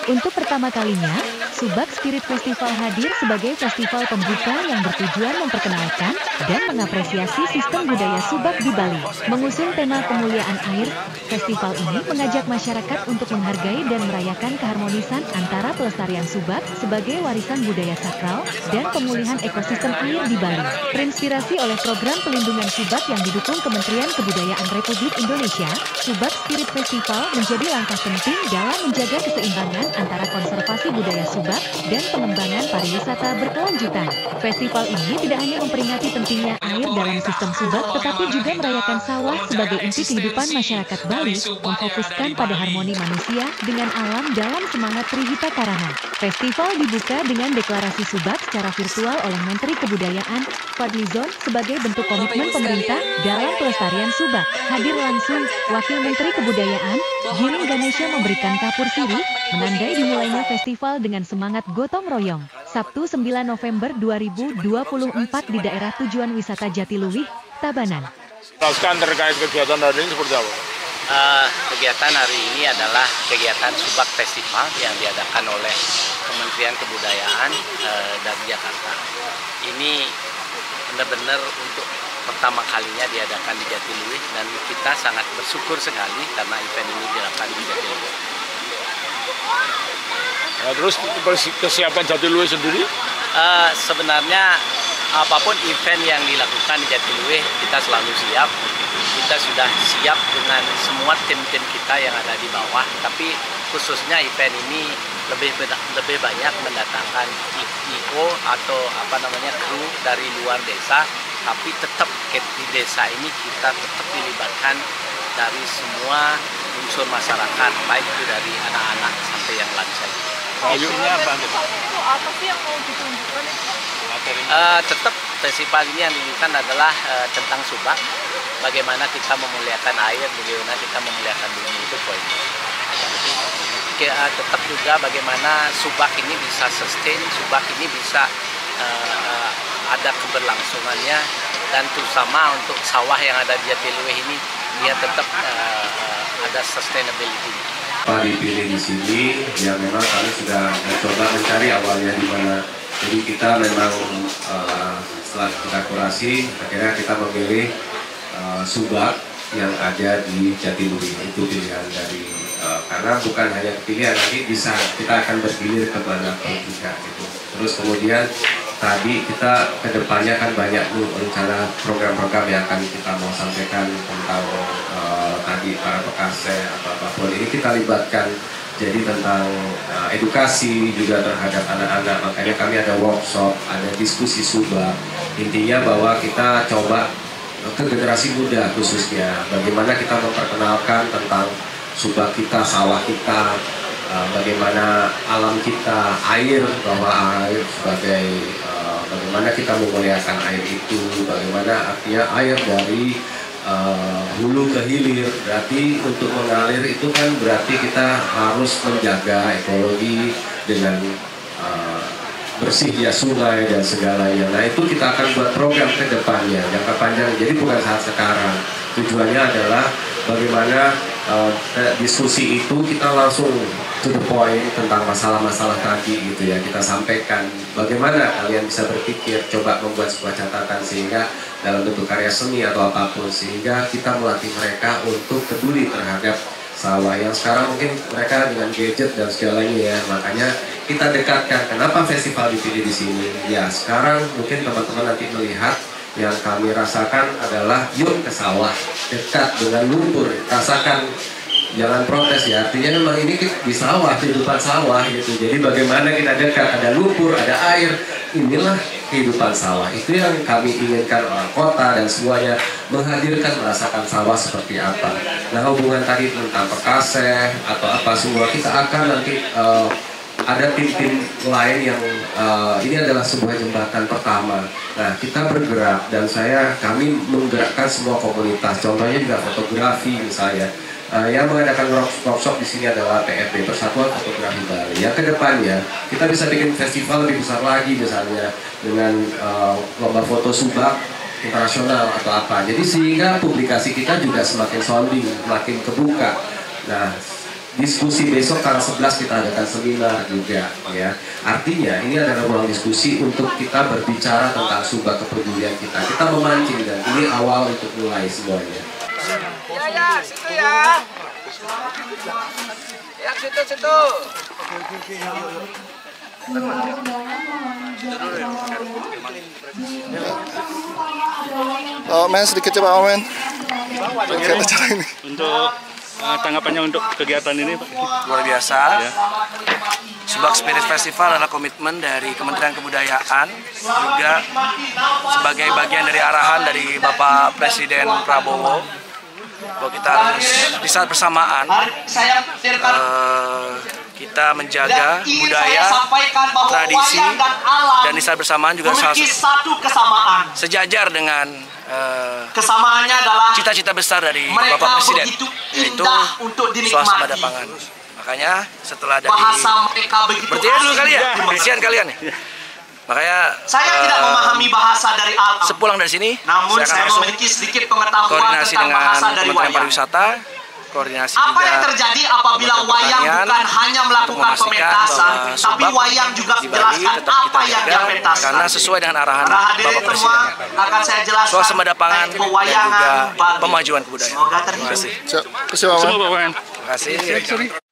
Untuk pertama kalinya, Subak Spirit Festival hadir sebagai festival pembuka yang bertujuan memperkenalkan dan mengapresiasi sistem budaya Subak di Bali. Mengusung tema kemuliaan air, festival ini mengajak masyarakat untuk menghargai dan merayakan keharmonisan antara pelestarian Subak sebagai warisan budaya sakral dan pemulihan ekosistem air di Bali. Terinspirasi oleh program pelindungan Subak yang didukung Kementerian Kebudayaan Republik Indonesia, Subak Spirit Festival menjadi langkah penting dalam menjaga keseimbangan antara konservasi budaya Subak dan pengembangan pariwisata berkelanjutan. Festival ini tidak hanya memperingati pentingnya air dalam sistem Subak, tetapi juga merayakan sawah sebagai inti kehidupan masyarakat Bali, memfokuskan pada harmoni manusia dengan alam dalam semangat Trihita Karana. Festival dibuka dengan deklarasi Subak secara virtual oleh Menteri Kebudayaan, Fadlizon, sebagai bentuk komitmen pemerintah dalam pelestarian Subak. Hadir langsung, Wakil Menteri Kebudayaan, Giring Ganesha memberikan kapur sirih, menandai dimulainya festival dengan semangat gotong royong. Sabtu 9 November 2024 di daerah tujuan wisata Jatiluwih, Tabanan. Terkait kegiatan hari ini seperti apa? Kegiatan hari ini adalah kegiatan Subak Festival yang diadakan oleh Kementerian Kebudayaan dari Jakarta. Ini benar-benar untuk pertama kalinya diadakan di Jatiluwih dan kita sangat bersyukur sekali karena event ini dilakukan di Jatiluwih. Nah, terus kesiapan Jatiluwih sendiri? Sebenarnya apapun event yang dilakukan di Jatiluwih kita selalu siap. Kita sudah siap dengan semua tim-tim kita yang ada di bawah, tapi khususnya event ini lebih banyak mendatangkan IO atau kru dari luar desa, tapi tetap di desa ini kita tetap dilibatkan dari semua unsur masyarakat, baik itu dari anak-anak sampai yang lansia. Isinya apa? Itu apa sih yang mau ditunjukkan itu? Tetap festival ini yang ditunjukkan adalah tentang Subak, bagaimana kita memuliakan air, bagaimana kita memuliakan bumi, itu poinnya. Tetap juga bagaimana Subak ini bisa sustain, Subak ini bisa ada keberlangsungannya, dan terutama untuk sawah yang ada di Jatiluwih ini dia tetap ada sustainability. Dipilih di sini, ya memang kami sudah mencoba mencari awalnya di mana. Jadi kita memang setelah kita kurasi, akhirnya kita memilih Subak yang ada di Jatiluwih. Itu pilihan dari karena bukan hanya pilihan, nanti bisa kita akan bergilir ke mana pun juga gitu. Terus kemudian tadi kita kedepannya kan banyak rencana program-program yang akan kita mau sampaikan tentang tadi para pekase atau apapun ini kita libatkan. Jadi tentang edukasi juga terhadap anak-anak, makanya kami ada workshop, ada diskusi Subak. Intinya bahwa kita coba ke generasi muda khususnya, bagaimana kita memperkenalkan tentang Subak kita, sawah kita, bagaimana alam kita, air, bahwa air sebagai bagaimana kita memuliakan air itu, bagaimana artinya air dari hulu ke hilir. Berarti untuk mengalir itu kan berarti kita harus menjaga ekologi dengan bersihnya sungai dan segalanya. Nah itu kita akan buat program ke depannya, jangka panjang, jadi bukan saat sekarang. Tujuannya adalah bagaimana diskusi itu kita langsung to the point tentang masalah-masalah tadi gitu ya, kita sampaikan bagaimana kalian bisa berpikir, coba membuat sebuah catatan sehingga dalam bentuk karya seni atau apapun, sehingga kita melatih mereka untuk peduli terhadap sawah yang sekarang mungkin mereka dengan gadget dan segalanya ya. Makanya kita dekatkan. Kenapa festival dipilih di sini? Ya sekarang mungkin teman-teman nanti melihat yang kami rasakan adalah yuk ke sawah, dekat dengan lumpur, rasakan. Jangan protes ya, artinya memang ini di sawah, kehidupan sawah gitu. Jadi bagaimana kita dekat, ada lumpur, ada air, inilah kehidupan sawah. Itu yang kami inginkan orang kota dan semuanya menghadirkan, merasakan sawah seperti apa. Nah hubungan tadi tentang pekase atau apa semua, kita akan nanti ada tim-tim lain yang ini adalah sebuah jembatan pertama. Nah kita bergerak dan kami menggerakkan semua komunitas. Contohnya juga fotografi misalnya. Yang mengadakan workshop di sini adalah PFB, Persatuan Fotografi Bali. Yang kedepannya kita bisa bikin festival lebih besar lagi misalnya dengan lomba foto Subak internasional atau apa. Jadi sehingga publikasi kita juga semakin sounding, semakin kebuka. Nah diskusi besok tanggal 11 kita adakan seminar juga ya. Artinya ini adalah ruang diskusi untuk kita berbicara tentang subak kepedulian kita. Kita memancing dan ini awal untuk mulai semuanya. Ya, situ ya. Ya, situ. Oh, men sedikit coba men. Bagaimana acara ini? Untuk tanggapannya untuk kegiatan ini, Pak? Luar biasa. Ya. Subak Spirit Festival adalah komitmen dari Kementerian Kebudayaan, juga sebagai bagian dari arahan dari Bapak Presiden Prabowo, bahwa kita harus di saat bersamaan kita menjaga budaya, tradisi, dan di saat bersamaan juga satu kesamaan. sejajar dengan Kesamaannya adalah cita-cita besar dari mereka Bapak Presiden, begitu yaitu indah untuk dinikmati. swasembada pangan. Makanya setelah dari Bahasa mereka begitu bertiga dulu asing kali ya, dimengerti. kasihan kalian nih. Makanya Saya tidak memahami bahasa dari alam. sepulang dari sini, Namun saya akan saya langsung memiliki sedikit pengetahuan koordinasi tentang dengan bahasa dari Kementerian wayang. Pariwisata, koordinasi Apa juga yang terjadi apabila Kementerian wayang Pertanian bukan hanya untuk melakukan memastikan pementasan, bahwa tapi subak wayang juga di Bali menjelaskan tetap apa kita yang jaga dia pentaskan. karena sesuai dengan arahan Para hadirin Bapak semua Presiden. akan saya jelaskan Swasembada pangan dan pewayangan juga Bali. pemajuan kebudayaan. Semoga Terima kasih. Terima kasih, Pak. Semua, Pak. Terima kasih.